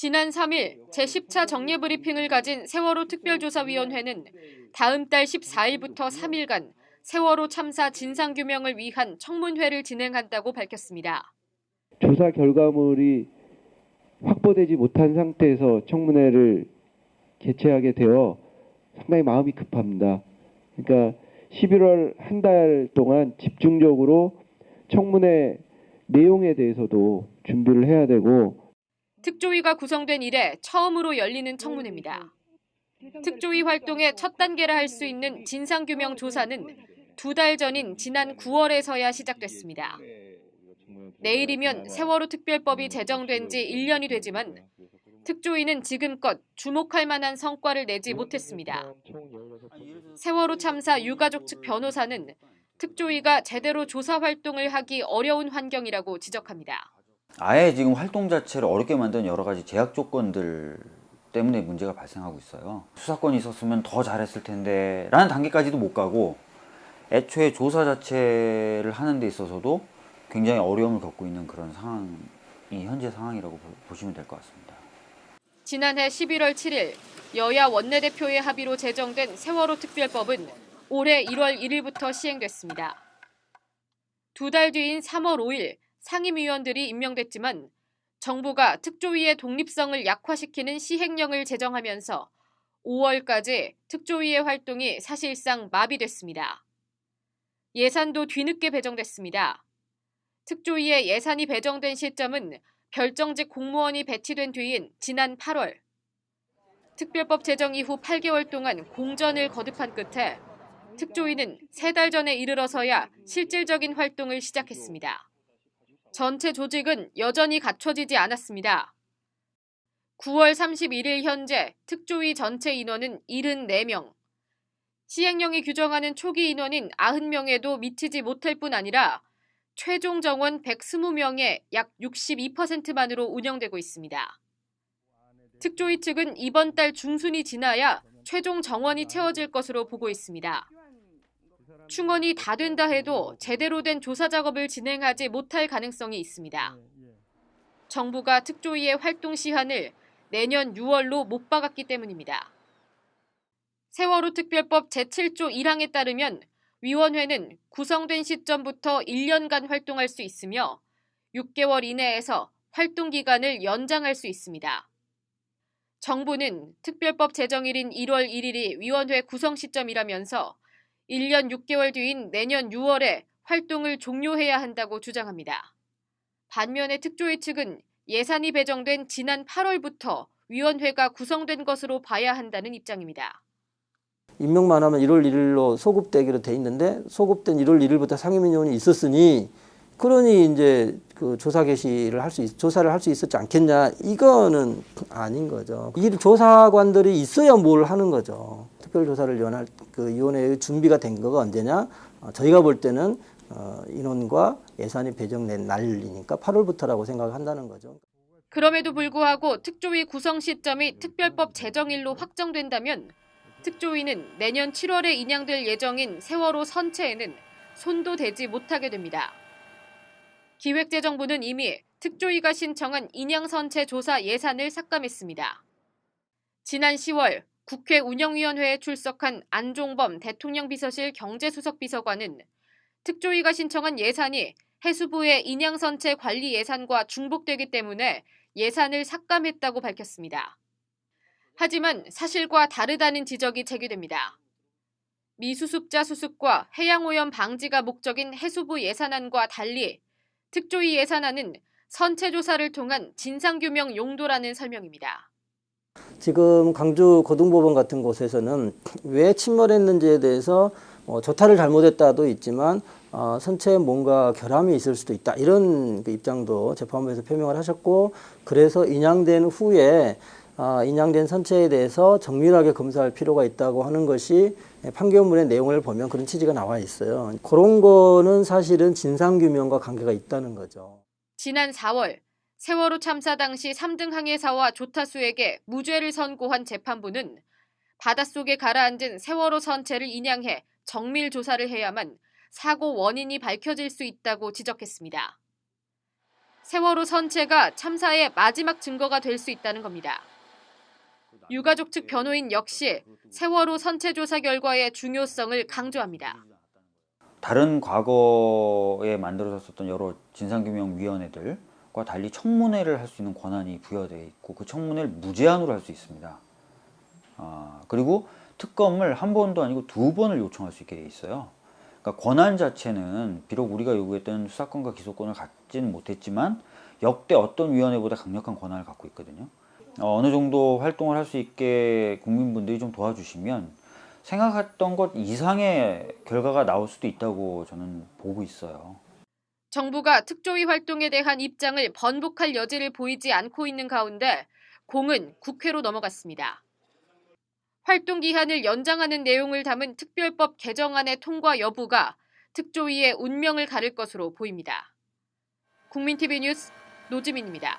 지난 3일 제10차 정례브리핑을 가진 세월호 특별조사위원회는 다음 달 14일부터 3일간 세월호 참사 진상규명을 위한 청문회를 진행한다고 밝혔습니다. 조사 결과물이 확보되지 못한 상태에서 청문회를 개최하게 되어 상당히 마음이 급합니다. 그러니까 11월 한 달 동안 집중적으로 청문회 내용에 대해서도 준비를 해야 되고 특조위가 구성된 이래 처음으로 열리는 청문회입니다. 특조위 활동의 첫 단계라 할 수 있는 진상규명 조사는 2달 전인 지난 9월에서야 시작됐습니다. 내일이면 세월호 특별법이 제정된 지 1년이 되지만 특조위는 지금껏 주목할 만한 성과를 내지 못했습니다. 세월호 참사 유가족 측 변호사는 특조위가 제대로 조사 활동을 하기 어려운 환경이라고 지적합니다. 아예 지금 활동 자체를 어렵게 만든 여러 가지 제약 조건들 때문에 문제가 발생하고 있어요. 수사권이 있었으면 더 잘했을 텐데 라는 단계까지도 못 가고 애초에 조사 자체를 하는 데 있어서도 굉장히 어려움을 겪고 있는 그런 상황이 현재 상황이라고 보시면 될 것 같습니다. 지난해 11월 7일 여야 원내대표의 합의로 제정된 세월호 특별법은 올해 1월 1일부터 시행됐습니다. 2달 뒤인 3월 5일 상임위원들이 임명됐지만 정부가 특조위의 독립성을 약화시키는 시행령을 제정하면서 5월까지 특조위의 활동이 사실상 마비됐습니다. 예산도 뒤늦게 배정됐습니다. 특조위에 예산이 배정된 시점은 별정직 공무원이 배치된 뒤인 지난 8월. 특별법 제정 이후 8개월 동안 공전을 거듭한 끝에 특조위는 3달 전에 이르러서야 실질적인 활동을 시작했습니다. 전체 조직은 여전히 갖춰지지 않았습니다. 9월 31일 현재 특조위 전체 인원은 74명. 시행령이 규정하는 초기 인원인 90명에도 미치지 못할 뿐 아니라 최종 정원 120명의 약 62%만으로 운영되고 있습니다. 특조위 측은 이번 달 중순이 지나야 최종 정원이 채워질 것으로 보고 있습니다. 충원이 다 된다 해도 제대로 된 조사 작업을 진행하지 못할 가능성이 있습니다. 정부가 특조위의 활동 시한을 내년 6월로 못 박았기 때문입니다. 세월호 특별법 제7조 1항에 따르면 위원회는 구성된 시점부터 1년간 활동할 수 있으며 6개월 이내에서 활동 기간을 연장할 수 있습니다. 정부는 특별법 제정일인 1월 1일이 위원회 구성 시점이라면서 1년 6개월 뒤인 내년 6월에 활동을 종료해야 한다고 주장합니다. 반면에 특조위 측은 예산이 배정된 지난 8월부터 위원회가 구성된 것으로 봐야 한다는 입장입니다. 임명만 하면 1월 1일로 소급되기로 돼 있는데 소급된 1월 1일부터 상임위원이 있었으니 그러니 이제 그 조사 개시를 조사를 할 수 있었지 않겠냐, 이거는 아닌 거죠. 이 조사관들이 있어야 뭘 하는 거죠. 특별조사를 위원할 그 위원회의 준비가 된 거가 언제냐? 저희가 볼 때는 인원과 예산이 배정된 날이니까 8월부터라고 생각한다는 거죠. 그럼에도 불구하고 특조위 구성 시점이 특별법 제정일로 확정된다면 특조위는 내년 7월에 인양될 예정인 세월호 선체에는 손도 대지 못하게 됩니다. 기획재정부는 이미 특조위가 신청한 인양선체 조사 예산을 삭감했습니다. 지난 10월 국회 운영위원회에 출석한 안종범 대통령 비서실 경제수석 비서관은 특조위가 신청한 예산이 해수부의 인양선체 관리 예산과 중복되기 때문에 예산을 삭감했다고 밝혔습니다. 하지만 사실과 다르다는 지적이 제기됩니다. 미수습자 수습과 해양오염 방지가 목적인 해수부 예산안과 달리 특조위 예산안은 선체조사를 통한 진상규명 용도라는 설명입니다. 지금 광주 고등법원 같은 곳에서는 왜 침몰했는지에 대해서 조타를 잘못했다도 있지만 선체에 뭔가 결함이 있을 수도 있다, 이런 그 입장도 재판부에서 표명을 하셨고, 그래서 인양된 후에 인양된 선체에 대해서 정밀하게 검사할 필요가 있다고 하는 것이 판결문의 내용을 보면 그런 취지가 나와 있어요. 그런 거는 사실은 진상규명과 관계가 있다는 거죠. 지난 4월 세월호 참사 당시 3등 항해사와 조타수에게 무죄를 선고한 재판부는 바닷속에 가라앉은 세월호 선체를 인양해 정밀 조사를 해야만 사고 원인이 밝혀질 수 있다고 지적했습니다. 세월호 선체가 참사의 마지막 증거가 될 수 있다는 겁니다. 유가족 측 변호인 역시 세월호 선체 조사 결과의 중요성을 강조합니다. 다른 과거에 만들어졌었던 여러 진상규명위원회들과 달리 청문회를 할 수 있는 권한이 부여되어 있고 그 청문회를 무제한으로 할 수 있습니다. 그리고 특검을 한 번도 아니고 2번을 요청할 수 있게 돼 있어요. 그러니까 권한 자체는 비록 우리가 요구했던 수사권과 기소권을 갖지는 못했지만 역대 어떤 위원회보다 강력한 권한을 갖고 있거든요. 어느 정도 활동을 할 수 있게 국민분들이 좀 도와주시면 생각했던 것 이상의 결과가 나올 수도 있다고 저는 보고 있어요. 정부가 특조위 활동에 대한 입장을 번복할 여지를 보이지 않고 있는 가운데 공은 국회로 넘어갔습니다. 활동 기한을 연장하는 내용을 담은 특별법 개정안의 통과 여부가 특조위의 운명을 가를 것으로 보입니다. 국민TV 뉴스 노지민입니다.